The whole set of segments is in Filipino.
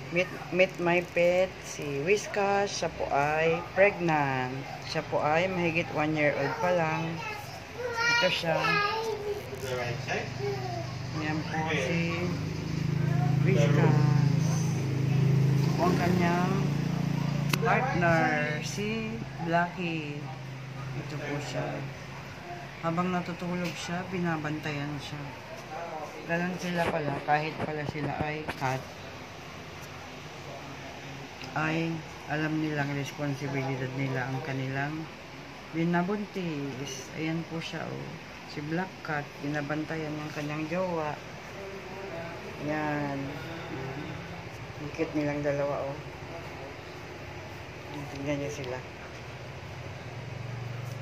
Meet my pet, si Whiskas. Siya po ay pregnant. Siya po ay mahigit 1 year old pa lang. Ito siya. Yan po si Whiskas. Ito ang kanyang partner, si Blackie. Ito po siya. Habang natutulog siya, binabantayan siya. Ganun sila pala, kahit pala sila ay cat, ay alam nilang responsibilidad nila ang kanilang binabuntis. Ayan po siya, oh. Si Black Cat, binabantayan ng kanyang jowa. Yan. Ang cute nilang dalawa, oh. Tingnan niyo sila.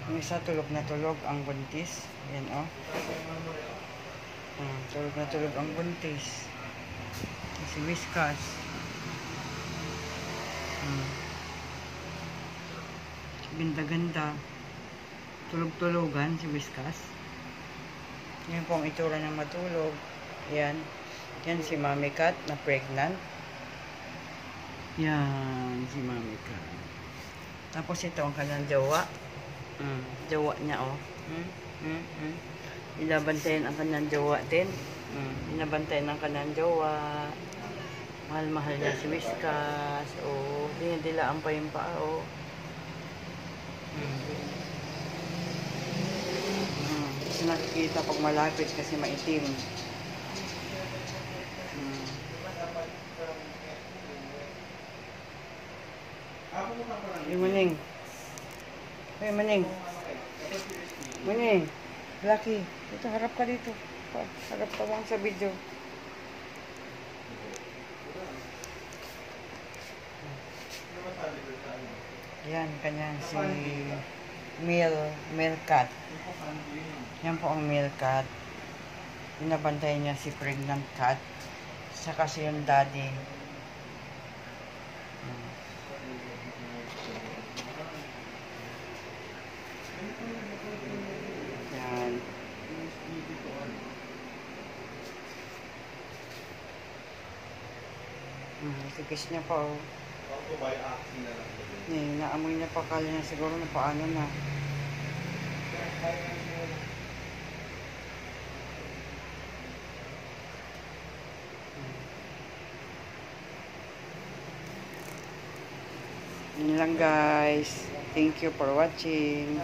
Yung isa tulog na tulog ang buntis. Yan, oh. Tulog na tulog ang buntis. Si Whiskas. Ganda-ganda. Tulog-tulogan si Whiskas. Yan po ang itsura ng matulog. Yan. Yan si Mami Cat na pregnant. Yan si Mami Cat. Tapos ito ang kanyang jowa. Jowa niya, oh. Inabantayan ang kanyang jowa din. Inabantayan ang kanyang jowa. Mahal-mahal niya si Whiskas. Oh, dinidilaan pa yung paa, oh. Kasi nakikita pag malapit kasi maitim. Hey, Maning. Hey, Maning. Maning. Blackie. Dito, harap ka dito. Harap ka lang sa video. Yan, kanyang si male cat. Yan po ang male cat. Binabantayan niya si pregnant cat. Saka si yung daddy. Yan. Sikis niya pa, oh. Naamoy niya pa, kala niya siguro na paano na. Yun lang, guys. Thank you for watching.